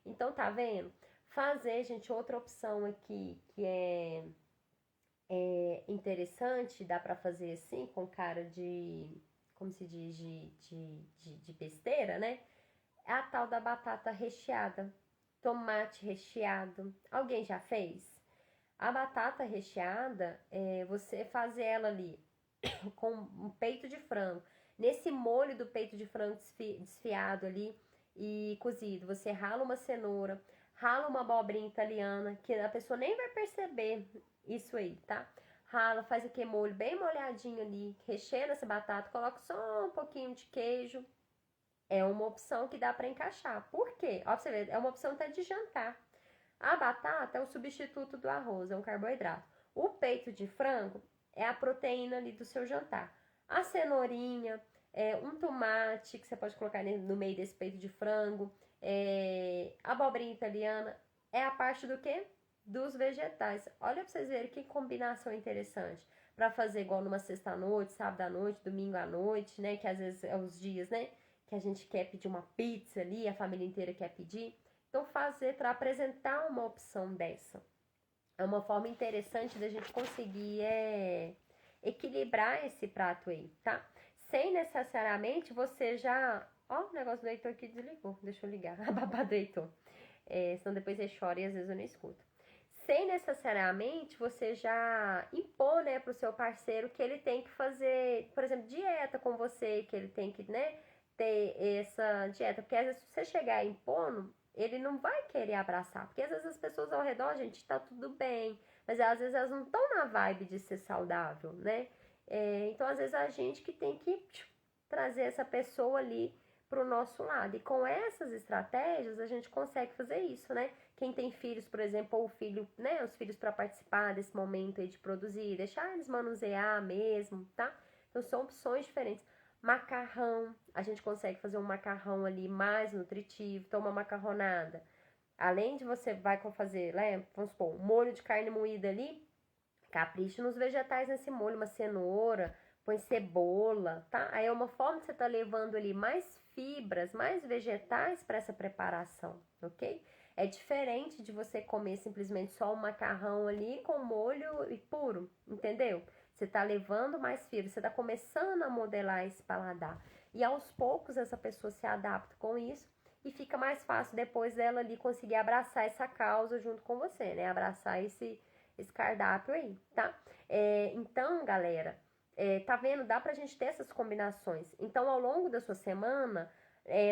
Speaker 1: Então, tá vendo? Fazer, gente, outra opção aqui que é interessante, dá para fazer assim, com cara de, como se diz, de besteira, né? É a tal da batata recheada, tomate recheado. Alguém já fez? A batata recheada, você faz ela ali. com um peito de frango. Nesse molho do peito de frango desfiado ali e cozido, você rala uma cenoura, rala uma abobrinha italiana, que a pessoa nem vai perceber isso aí, tá? Rala, faz aquele molho bem molhadinho ali, recheia essa batata, coloca só um pouquinho de queijo. É uma opção que dá para encaixar. Por quê? Ó, pra você ver, é uma opção até de jantar. A batata é o substituto do arroz, é um carboidrato. O peito de frango é a proteína ali do seu jantar. A cenourinha, um tomate que você pode colocar no meio desse peito de frango, a abobrinha italiana, é a parte do quê? Dos vegetais. Olha pra vocês verem que combinação interessante. Para fazer igual numa sexta-noite, sábado à noite, domingo à noite, né? Que às vezes é os dias, né? Que a gente quer pedir uma pizza ali, a família inteira quer pedir. Então, fazer para apresentar uma opção dessa. É uma forma interessante da gente conseguir equilibrar esse prato aí, tá? Sem necessariamente você já... Ó, o negócio do Heitor aqui desligou. Deixa eu ligar. A babá do Heitor. Senão depois ele chora e às vezes eu não escuto. Sem necessariamente você já impor, né, pro seu parceiro que ele tem que fazer, por exemplo, dieta com você, que ele tem que, né, ter essa dieta. Porque às vezes se você chegar impondo, ele não vai querer abraçar. Porque às vezes as pessoas ao redor, gente, tá tudo bem. Mas às vezes elas não estão na vibe de ser saudável, né? Então às vezes a gente que tem que trazer essa pessoa ali pro nosso lado. E com essas estratégias a gente consegue fazer isso, né? Quem tem filhos, por exemplo, ou o filho, né? Os filhos para participar desse momento aí de produzir, deixar eles manusear mesmo, tá? Então são opções diferentes. Macarrão, a gente consegue fazer um macarrão ali mais nutritivo, então uma macarronada. Além de você vai fazer, né, vamos supor, um molho de carne moída ali, capricha nos vegetais nesse molho, uma cenoura, põe cebola, tá? Aí é uma forma que você tá levando ali mais fibras, mais vegetais para essa preparação, ok? É diferente de você comer simplesmente só um macarrão ali com molho e puro, entendeu? Você tá levando mais fibras, você tá começando a modelar esse paladar. E aos poucos essa pessoa se adapta com isso e fica mais fácil depois dela ali conseguir abraçar essa causa junto com você, né? Abraçar esse cardápio aí, tá? Então, galera, tá vendo? Dá pra gente ter essas combinações. Então, ao longo da sua semana,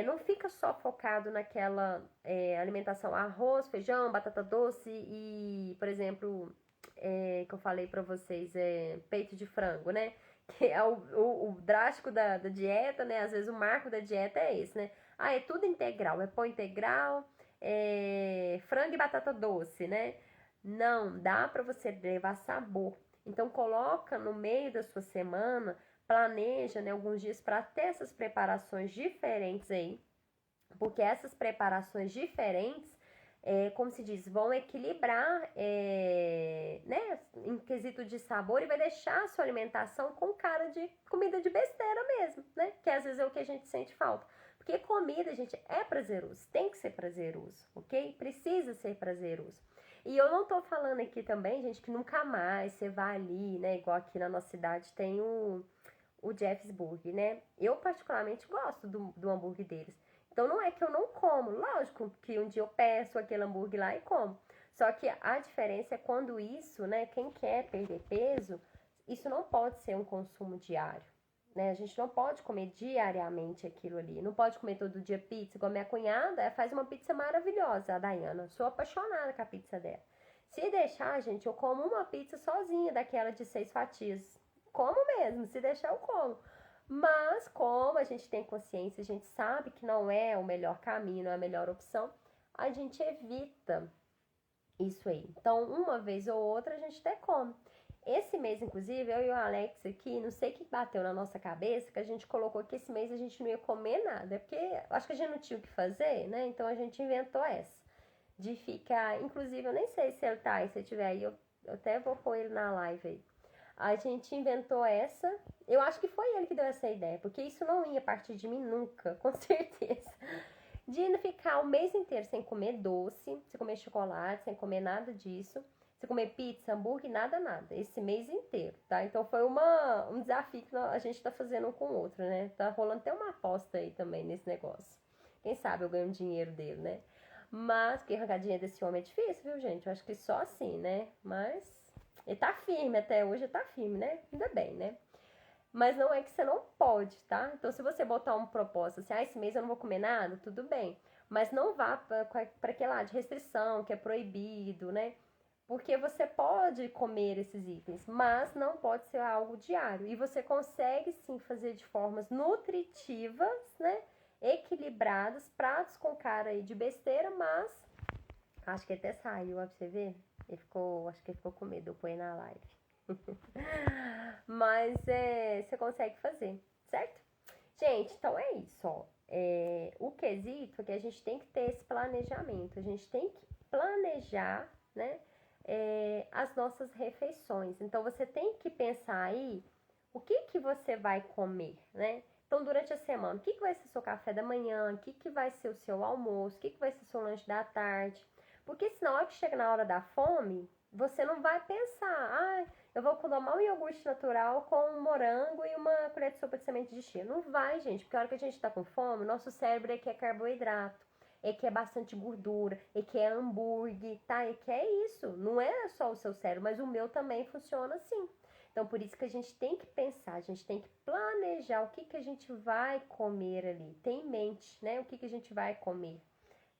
Speaker 1: não fica só focado naquela alimentação arroz, feijão, batata doce e, por exemplo, que eu falei pra vocês, peito de frango, né? Que é o drástico da dieta, né? Às vezes o marco da dieta é esse, né? Ah, é tudo integral, é pão integral, frango e batata doce, né? Não, dá para você levar sabor. Então coloca no meio da sua semana, planeja, né, alguns dias para ter essas preparações diferentes aí, porque essas preparações diferentes, como se diz, vão equilibrar, né, em quesito de sabor e vai deixar a sua alimentação com cara de comida de besteira mesmo, né? Que às vezes é o que a gente sente falta. Porque comida, gente, é prazeroso, tem que ser prazeroso, ok? Precisa ser prazeroso. E eu não tô falando aqui também, gente, que nunca mais você vai ali, né? Igual aqui na nossa cidade tem o Jeff's Burger, né? Eu particularmente gosto do hambúrguer deles. Então não é que eu não como, lógico que um dia eu peço aquele hambúrguer lá e como. Só que a diferença é quando isso, né, quem quer perder peso, isso não pode ser um consumo diário, né? A gente não pode comer diariamente aquilo ali. Não pode comer todo dia pizza, igual a minha cunhada, ela faz uma pizza maravilhosa, a Dayana. Sou apaixonada com a pizza dela. Se deixar, gente, eu como uma pizza sozinha, daquela de 6 fatias. Como mesmo, se deixar eu como. Mas como a gente tem consciência, a gente sabe que não é o melhor caminho, não é a melhor opção, a gente evita isso aí. Então, uma vez ou outra, a gente até come. Esse mês, inclusive, eu e o Alex aqui, não sei o que bateu na nossa cabeça, que a gente colocou que esse mês a gente não ia comer nada, porque acho que a gente não tinha o que fazer, né? Então a gente inventou essa. De ficar, inclusive, eu nem sei se ele tá aí, se ele tiver aí, eu até vou pôr ele na live aí. A gente inventou essa, eu acho que foi ele que deu essa ideia, porque isso não ia partir de mim nunca, com certeza. De não ficar o mês inteiro sem comer doce, sem comer chocolate, sem comer nada disso. Sem comer pizza, hambúrguer, nada, nada. Esse mês inteiro, tá? Então foi um desafio que a gente tá fazendo um com o outro, né? Tá rolando até uma aposta aí também nesse negócio. Quem sabe eu ganho dinheiro dele, né? Mas, porque arrancar dinheiro desse homem é difícil, viu, gente? Eu acho que só assim, né? Mas ele tá firme até hoje, tá firme, né? Ainda bem, né? Mas não é que você não pode, tá? Então, se você botar um propósito assim, esse mês eu não vou comer nada, tudo bem. Mas não vá para aquele lado de restrição, que é proibido, né? Porque você pode comer esses itens, mas não pode ser algo diário. E você consegue sim fazer de formas nutritivas, né? Equilibradas, pratos com cara aí de besteira, mas acho que até saiu, ó, pra você ver. Acho que ele ficou com medo, eu ponho na live. Mas você consegue fazer, certo? Gente, então é isso, ó. O quesito é que a gente tem que ter esse planejamento. A gente tem que planejar, né? As nossas refeições. Então, você tem que pensar aí o que que você vai comer, né? Então, durante a semana, o que que vai ser o seu café da manhã? O que que vai ser o seu almoço? O que que vai ser o seu lanche da tarde? Porque senão, na hora que chega na hora da fome, você não vai pensar, eu vou tomar um iogurte natural com um morango e uma colher de sopa de semente de chia. Não vai, gente, porque a hora que a gente tá com fome, o nosso cérebro quer carboidrato, quer bastante gordura, quer hambúrguer, tá? Quer isso. Não é só o seu cérebro, mas o meu também funciona assim. Então, por isso que a gente tem que pensar, a gente tem que planejar o que que a gente vai comer ali. Tem em mente, né? O que que a gente vai comer.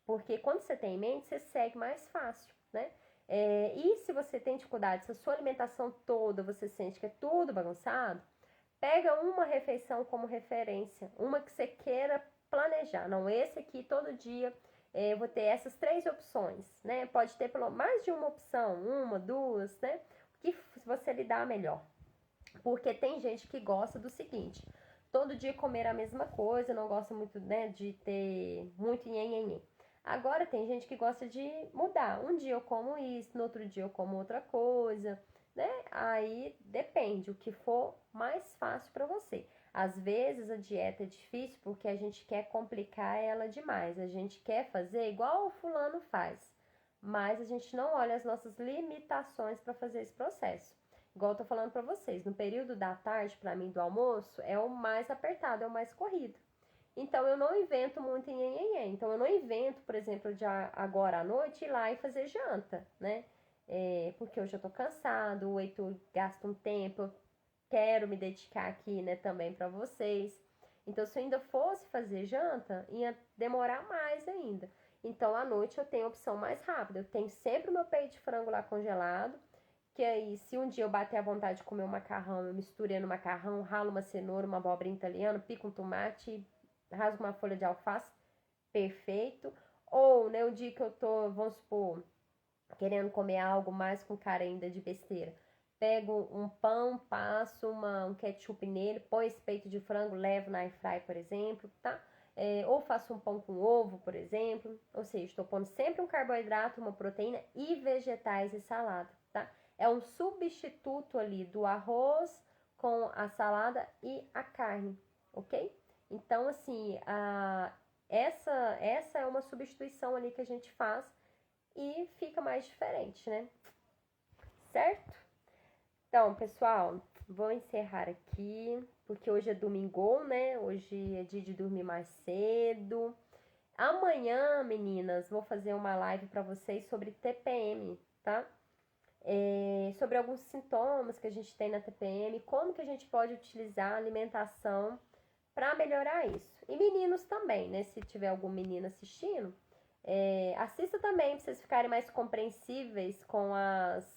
Speaker 1: Porque quando você tem em mente, você segue mais fácil, né? E se você tem dificuldade, se a sua alimentação toda você sente que é tudo bagunçado, pega uma refeição como referência, uma que você queira planejar. Não, esse aqui todo dia eu vou ter essas 3 opções, né? Pode ter mais de uma opção, uma, duas, né? O que você lidar melhor. Porque tem gente que gosta do seguinte, todo dia comer a mesma coisa, não gosta muito, né, de ter muito nhenhenhen. Agora tem gente que gosta de mudar. Um dia eu como isso, no outro dia eu como outra coisa, né? Aí depende, o que for mais fácil para você. Às vezes a dieta é difícil porque a gente quer complicar ela demais. A gente quer fazer igual o fulano faz, mas a gente não olha as nossas limitações para fazer esse processo. Igual eu tô falando para vocês, no período da tarde, para mim, do almoço, é o mais apertado, é o mais corrido. Então, eu não invento muito em nhenhenhen. Então, eu não invento, por exemplo, de agora à noite ir lá e fazer janta, né? Porque hoje eu tô cansado, o Heitor gasta um tempo, eu quero me dedicar aqui, né, também para vocês. Então, se eu ainda fosse fazer janta, ia demorar mais ainda. Então, à noite eu tenho a opção mais rápida. Eu tenho sempre o meu peito de frango lá congelado, que aí, se um dia eu bater a vontade de comer um macarrão, eu misturo no macarrão, ralo uma cenoura, uma abobrinha italiana, pico um tomate, rasgo uma folha de alface, perfeito. Ou, né, o dia que eu tô, vamos supor, querendo comer algo mais com cara ainda de besteira, pego um pão, passo um ketchup nele, põe esse peito de frango, levo na airfry, por exemplo, tá? Ou faço um pão com ovo, por exemplo. Ou seja, estou pondo sempre um carboidrato, uma proteína e vegetais e salada, tá? É um substituto ali do arroz com a salada e a carne, ok? Então, assim, essa é uma substituição ali que a gente faz e fica mais diferente, né? Certo? Então, pessoal, vou encerrar aqui, porque hoje é domingo, né? Hoje é dia de dormir mais cedo. Amanhã, meninas, vou fazer uma live para vocês sobre TPM, tá? Sobre alguns sintomas que a gente tem na TPM, como que a gente pode utilizar a alimentação para melhorar isso. E meninos também, né? Se tiver algum menino assistindo, assista também para vocês ficarem mais compreensíveis com as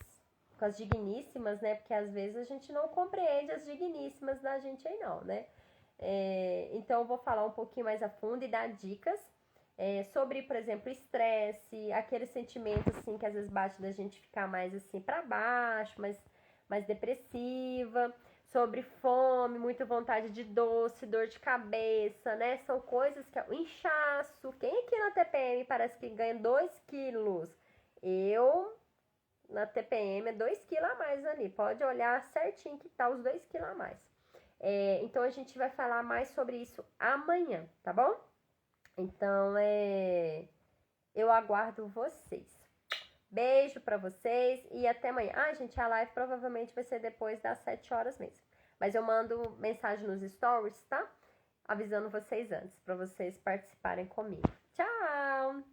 Speaker 1: digníssimas, né? Porque às vezes a gente não compreende as digníssimas da gente aí não, né? Então eu vou falar um pouquinho mais a fundo e dar dicas sobre, por exemplo, estresse, aquele sentimento assim que às vezes bate da gente ficar mais assim para baixo, mais depressiva, sobre fome, muita vontade de doce, dor de cabeça, né? São coisas que o inchaço. Quem aqui na TPM parece que ganha 2 quilos? Eu na TPM é 2 quilos a mais ali. Pode olhar certinho que tá os 2 quilos a mais. Então a gente vai falar mais sobre isso amanhã, tá bom? Então, eu aguardo vocês. Beijo pra vocês e até amanhã. Gente, a live provavelmente vai ser depois das 7 horas mesmo. Mas eu mando mensagem nos stories, tá? Avisando vocês antes, pra vocês participarem comigo. Tchau!